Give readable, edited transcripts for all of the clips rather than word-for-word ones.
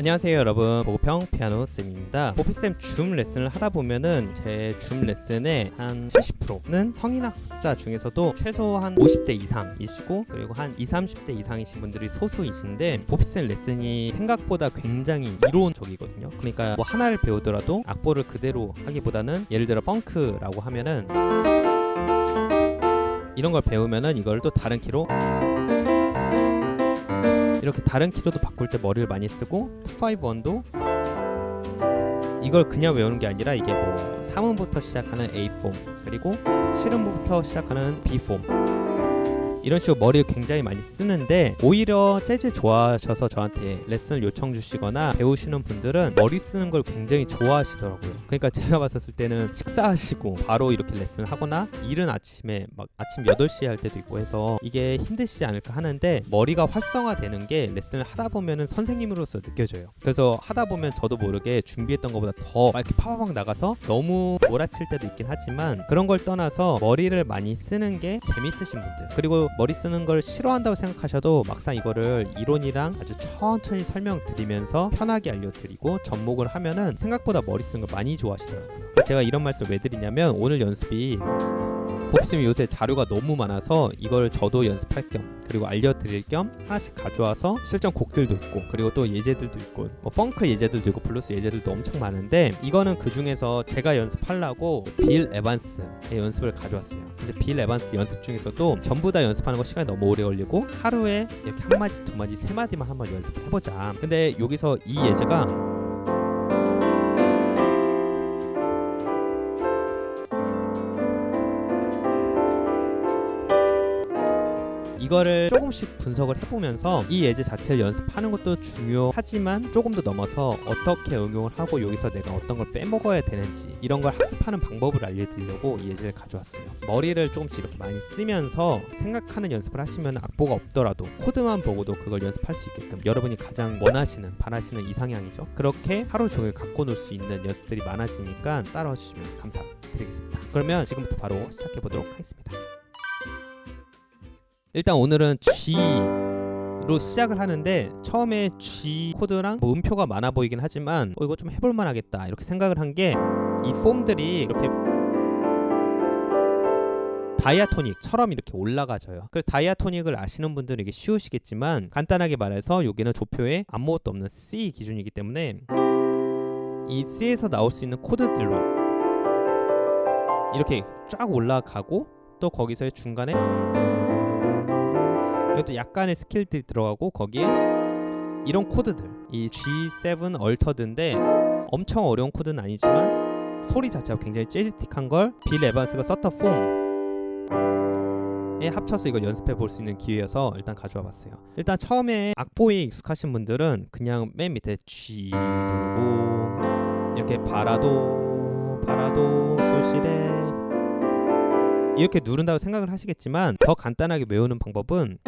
안녕하세요 여러분, 보급형 피아노 쌤입니다. 보피쌤 줌 레슨을 하다 보면은 제 줌 레슨의 한 70%는 성인 학습자 중에서도 최소한 50대 이상이시고 그리고 한 20, 30대 이상이신 분들이 소수이신데, 보피쌤 레슨이 생각보다 굉장히 이론적이거든요. 그러니까 뭐 하나를 배우더라도 악보를 그대로 하기보다는, 예를 들어 펑크라고 하면은 이런 걸 배우면은 이걸 또 다른 키로 이렇게 다른 키로도 바꿀 때 머리를 많이 쓰고, 251도 이걸 그냥 외우는 게 아니라 이게 뭐 3음부터 시작하는 A폼 그리고 7음부터 시작하는 B폼, 이런 식으로 머리를 굉장히 많이 쓰는데, 오히려 재즈 좋아하셔서 저한테 레슨을 요청 주시거나 배우시는 분들은 머리 쓰는 걸 굉장히 좋아하시더라고요. 그러니까 제가 봤었을 때는 식사하시고 바로 이렇게 레슨을 하거나 이른 아침에 막 아침 8시에 할 때도 있고 해서 이게 힘드시지 않을까 하는데, 머리가 활성화되는 게 레슨을 하다 보면은 선생님으로서 느껴져요. 그래서 하다 보면 저도 모르게 준비했던 것보다 더 이렇게 파바박 나가서 너무 몰아칠 때도 있긴 하지만, 그런 걸 떠나서 머리를 많이 쓰는 게 재밌으신 분들, 그리고 머리 쓰는 걸 싫어한다고 생각하셔도 막상 이거를 이론이랑 아주 천천히 설명드리면서 편하게 알려드리고 접목을 하면은 생각보다 머리 쓰는 걸 많이 좋아하시더라고요. 제가 이런 말씀 왜 드리냐면, 오늘 연습이 보피쌤이 요새 자료가 너무 많아서 이걸 저도 연습할 겸 그리고 알려드릴 겸 하나씩 가져와서 실전 곡들도 있고, 그리고 또 예제들도 있고, 뭐 펑크 예제들도 있고 블루스 예제들도 엄청 많은데, 이거는 그 중에서 제가 연습하려고 빌 에반스의 연습을 가져왔어요. 근데 빌 에반스 연습 중에서도 전부 다 연습하는 거 시간이 너무 오래 걸리고, 하루에 이렇게 한 마디 두 마디 세 마디만 한번 연습을 해보자. 근데 여기서 이 예제가 이거를 조금씩 분석을 해보면서 이 예제 자체를 연습하는 것도 중요하지만, 조금 더 넘어서 어떻게 응용을 하고 여기서 내가 어떤 걸 빼먹어야 되는지, 이런 걸 학습하는 방법을 알려드리려고 이 예제를 가져왔어요. 머리를 조금씩 이렇게 많이 쓰면서 생각하는 연습을 하시면 악보가 없더라도 코드만 보고도 그걸 연습할 수 있게끔, 여러분이 가장 원하시는 바라시는 이상향이죠. 그렇게 하루 종일 갖고 놀 수 있는 연습들이 많아지니까 따라와 주시면 감사드리겠습니다. 그러면 지금부터 바로 시작해 보도록 하겠습니다. 일단 오늘은 G로 시작을 하는데, 처음에 G 코드랑 뭐 음표가 많아 보이긴 하지만 이거 좀 해볼만 하겠다 이렇게 생각을 한 게, 이 폼들이 이렇게 다이아토닉처럼 이렇게 올라가져요. 그래서 다이아토닉을 아시는 분들은 이게 쉬우시겠지만, 간단하게 말해서 여기는 조표에 아무것도 없는 C 기준이기 때문에 이 C에서 나올 수 있는 코드들로 이렇게 쫙 올라가고, 또 거기서의 중간에 이것도 약간의 스킬들이 들어가고, 거기에 이런 코드들, 이 G7 얼터드인데 엄청 어려운 코드는 아니지만 소리 자체가 굉장히 재즈틱한 걸 빌 에반스가 썼던 폼에 합쳐서 이걸 연습해 볼 수 있는 기회여서 일단 가져와 봤어요. 일단 처음에 악보에 익숙하신 분들은 그냥 맨 밑에 G 누르고 이렇게 바라도 솔시레 이렇게 누른다고 생각을 하시겠지만, 더 간단하게 외우는 방법은,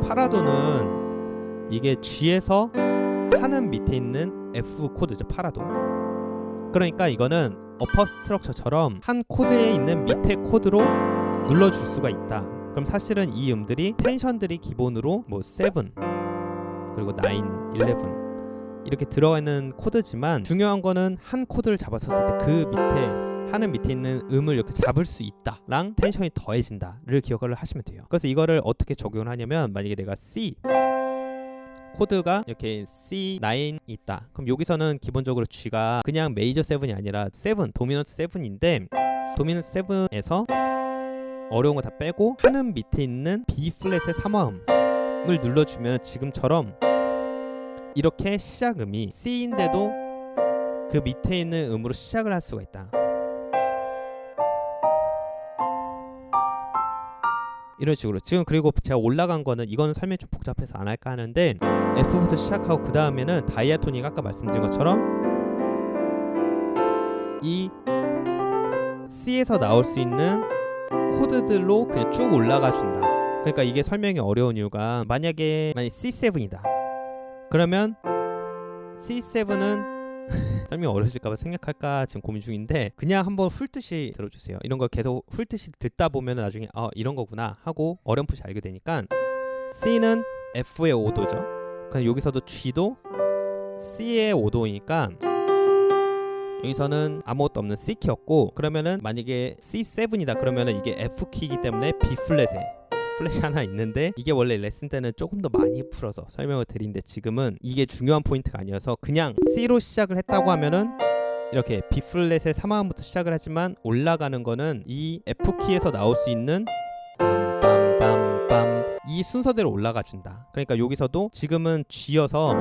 파라도는 이게 G에서 하는 밑에 있는 F 코드죠. 파라도. 그러니까 이거는 어퍼 스트럭처처럼 한 코드에 있는 밑에 코드로 눌러줄 수가 있다. 그럼 사실은 이 음들이 텐션들이 기본으로 뭐 7 그리고 9, 11 이렇게 들어가 있는 코드지만, 중요한 거는 한 코드를 잡았었을 때 그 밑에 하는 밑에 있는 음을 이렇게 잡을 수 있다랑 텐션이 더해진다를 기억을 하시면 돼요. 그래서 이거를 어떻게 적용을 하냐면, 만약에 내가 C 코드가 이렇게 C9 있다. 그럼 여기서는 기본적으로 G가 그냥 메이저 7이 아니라 7, 도미넌트 7인데, 도미넌트 7에서 어려운 거 다 빼고 하는 밑에 있는 B 플랫의 3화음을 눌러주면 지금처럼 이렇게 시작음이 C인데도 그 밑에 있는 음으로 시작을 할 수가 있다. 이런 식으로. 지금 그리고 제가 올라간 거는, 이거는 설명이 좀 복잡해서 안 할까 하는데, F부터 시작하고 그 다음에는 다이아토닉 아까 말씀드린 것처럼 이 C에서 나올 수 있는 코드들로 그냥 쭉 올라가 준다. 그러니까 이게 설명이 어려운 이유가, 만약에 C7이다 그러면 C7은 설명이 어려우실까봐 생략할까 지금 고민 중인데, 그냥 한번 훑듯이 들어주세요. 이런 걸 계속 훑듯이 듣다 보면 나중에 이런 거구나 하고 어렴풋이 알게 되니까, C는 F의 5도죠. 그럼 여기서도 G도 C의 5도니까 여기서는 아무것도 없는 C 키였고, 그러면은 만약에 C7이다 그러면은 이게 F 키이기 때문에 B 플랫에 플랫이 하나 있는데, 이게 원래 레슨 때는 조금 더 많이 풀어서 설명을 드리는데 지금은 이게 중요한 포인트가 아니어서 그냥 C로 시작을 했다고 하면은 이렇게 B 플랫의 3화음부터 시작을 하지만 올라가는 거는 이 F 키에서 나올 수 있는 빰빰빰빰 이 순서대로 올라가 준다. 그러니까 여기서도 지금은 G여서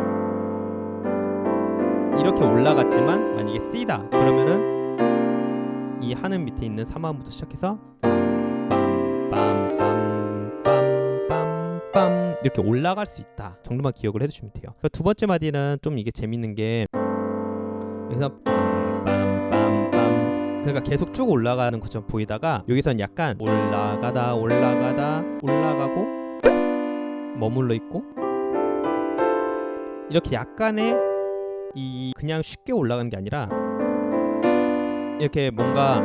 이렇게 올라갔지만 만약에 C다 그러면은 이 하늘 밑에 있는 3화음부터 시작해서 빰빰빰빰빰빰 이렇게 올라갈 수 있다 정도만 기억을 해주시면 돼요. 두 번째 마디는 좀 이게 재밌는 게 여기서 빰빰빰빰 그러니까 계속 쭉 올라가는 것처럼 보이다가 여기선 약간 올라가다 올라가고 머물러 있고 이렇게 약간의 이 그냥 쉽게 올라가는 게 아니라 이렇게 뭔가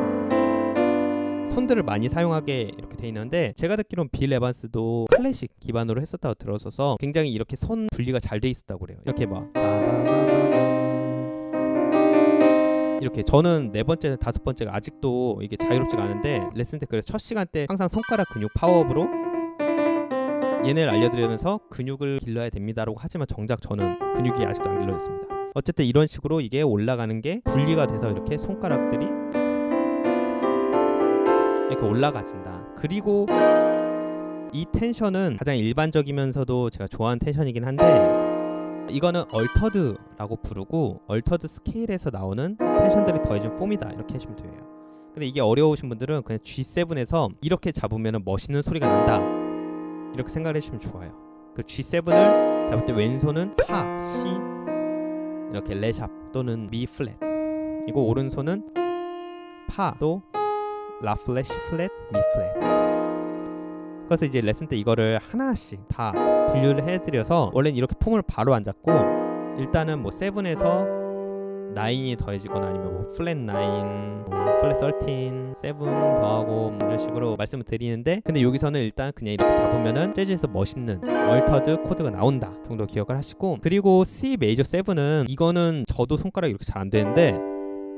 손들을 많이 사용하게 이렇게 돼 있는데, 제가 듣기로는 빌 에반스도 클래식 기반으로 했었다고 들었어서 굉장히 이렇게 손 분리가 잘 돼 있었다고 그래요. 이렇게 막 이렇게 저는 네 번째, 다섯 번째가 아직도 이게 자유롭지가 않은데 레슨 때 그래서 첫 시간 때 항상 손가락 근육 파워업으로 얘네를 알려드리면서 근육을 길러야 됩니다라고 하지만 정작 저는 근육이 아직도 안 길러졌습니다. 어쨌든 이런 식으로 이게 올라가는 게 분리가 돼서 이렇게 손가락들이 이렇게 올라가진다. 그리고 이 텐션은 가장 일반적이면서도 제가 좋아하는 텐션이긴 한데 이거는 얼터드라고 부르고 얼터드 스케일에서 나오는 텐션들이 더해진 폼이다 이렇게 하시면 돼요. 근데 이게 어려우신 분들은 그냥 G7에서 이렇게 잡으면 멋있는 소리가 난다 이렇게 생각을 해주시면 좋아요. 그 G7을 잡을 때 왼손은 파, C 이렇게 레샵 또는 미 플랫, 이거 오른손은 파 또 라 플랫, 시 플랫, 미 플랫. 그래서 이제 레슨 때 이거를 하나씩 다 분류를 해드려서 원래는 이렇게 폼을 바로 안 잡고 일단은 뭐 7에서 9이 더해지거나 아니면 뭐 플랫 9, 플랫 13, 7 더하고 뭐 이런 식으로 말씀을 드리는데, 근데 여기서는 일단 그냥 이렇게 잡으면은 재즈에서 멋있는 얼터드 코드가 나온다 정도 기억을 하시고, 그리고 C 메이저 7은 이거는 저도 손가락이 이렇게 잘 안 되는데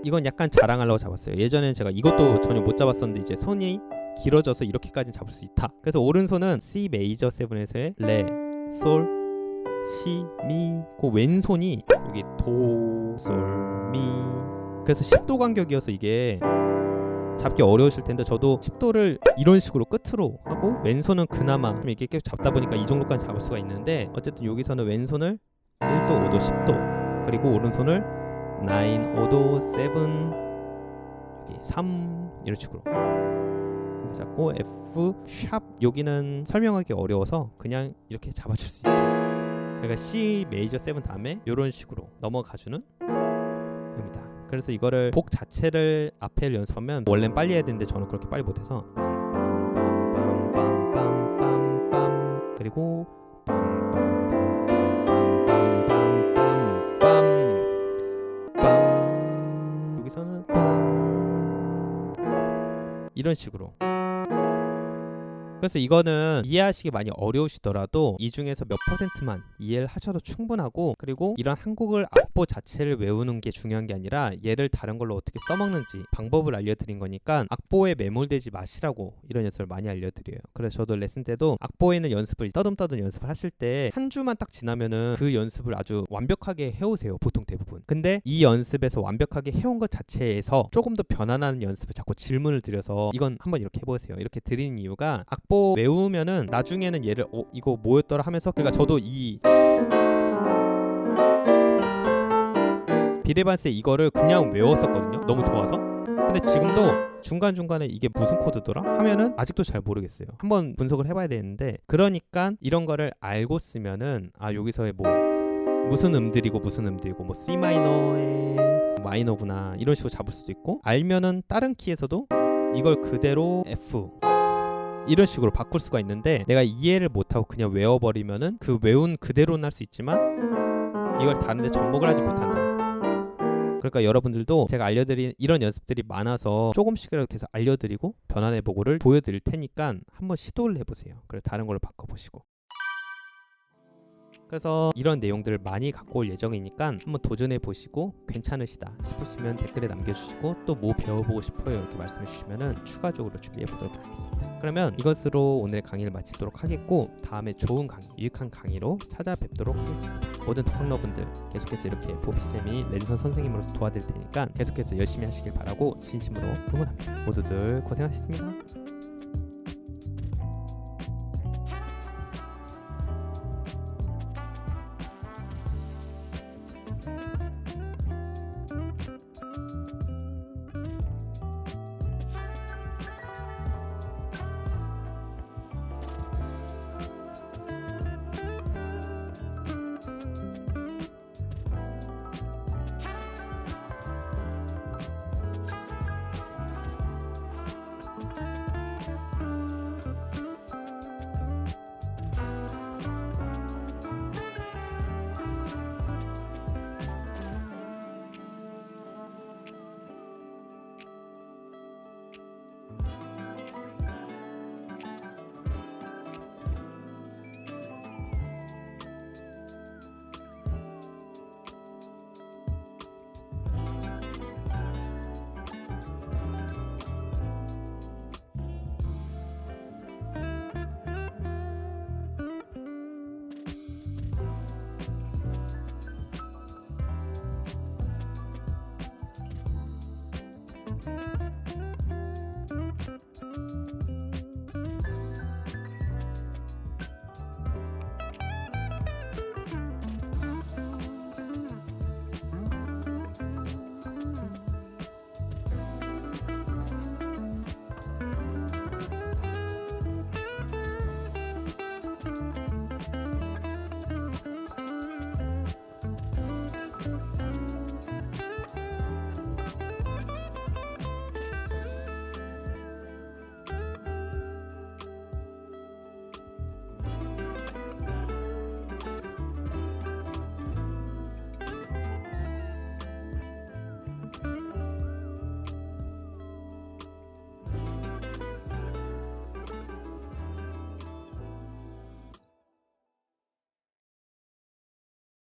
이건 약간 자랑하려고 잡았어요. 예전에는 제가 이것도 전혀 못 잡았었는데 이제 손이 길어져서 이렇게까지 잡을 수 있다. 그래서 오른손은 C 메이저 7에서의 레, 솔, 시, 미, 그 왼손이 여기 도, 솔, 미. 그래서 10도 간격이어서 이게 잡기 어려우실 텐데 저도 10도를 이런 식으로 끝으로 하고 왼손은 그나마 좀 이렇게 계속 잡다 보니까 이 정도까지 잡을 수가 있는데, 어쨌든 여기서는 왼손을 1도, 5도, 10도 그리고 오른손을 9, 5도, 7 여기 3 이런 식으로 잡고 F 샵 여기는 설명하기 어려워서 그냥 이렇게 잡아줄 수 있어요. 그러니까 C 메이저 7 다음에 이런 식으로 넘어가주는 겁니다. 그래서 이거를 곡 자체를 앞에를 연습하면 원래는 빨리 해야 되는데 저는 그렇게 빨리 못해서 빰빰빰빰빰빰빰 그리고 빰빰빰빰빰빰 여기서는 빰 이런 식으로. 그래서 이거는 이해하시기 많이 어려우시더라도 이 중에서 몇 %만 이해를 하셔도 충분하고, 그리고 이런 한 곡을 악보 자체를 외우는 게 중요한 게 아니라 얘를 다른 걸로 어떻게 써먹는지 방법을 알려드린 거니까 악보에 매몰되지 마시라고 이런 연습을 많이 알려드려요. 그래서 저도 레슨 때도 악보에 있는 연습을 떠듬떠듬 연습을 하실 때 한 주만 딱 지나면은 그 연습을 아주 완벽하게 해오세요 보통 대부분. 근데 이 연습에서 완벽하게 해온 것 자체에서 조금 더 변화나는 연습을 자꾸 질문을 드려서 이건 한번 이렇게 해보세요 이렇게 드리는 이유가, 악보 외우면은 나중에는 얘를 이거 뭐였더라 하면서, 그러니까 저도 이 빌 에반스의 이거를 그냥 외웠었거든요 너무 좋아서. 근데 지금도 중간중간에 이게 무슨 코드더라 하면은 아직도 잘 모르겠어요. 한번 분석을 해봐야 되는데, 그러니까 이런 거를 알고 쓰면은 아 여기서의 뭐 무슨 음들이고 무슨 음들이고 뭐 C 마이너의 마이너구나 이런 식으로 잡을 수도 있고, 알면은 다른 키에서도 이걸 그대로 F 이런 식으로 바꿀 수가 있는데, 내가 이해를 못하고 그냥 외워버리면은 그 외운 그대로는 할 수 있지만 이걸 다른데 접목을 하지 못한다. 그러니까 여러분들도 제가 알려드린 이런 연습들이 많아서 조금씩이라도 계속 알려드리고 변환해보고를 보여드릴 테니까 한번 시도를 해보세요. 그래서 다른 걸로 바꿔보시고. 그래서 이런 내용들을 많이 갖고 올 예정이니까 한번 도전해 보시고 괜찮으시다 싶으시면 댓글에 남겨주시고 또 뭐 배워보고 싶어요 이렇게 말씀해 주시면 추가적으로 준비해 보도록 하겠습니다. 그러면 이것으로 오늘 강의를 마치도록 하겠고 다음에 좋은 강의, 유익한 강의로 찾아뵙도록 하겠습니다. 모든 독학러분들 계속해서 이렇게 보피쌤이 랜선 선생님으로서 도와드릴 테니까 계속해서 열심히 하시길 바라고 진심으로 응원합니다. 모두들 고생하셨습니다.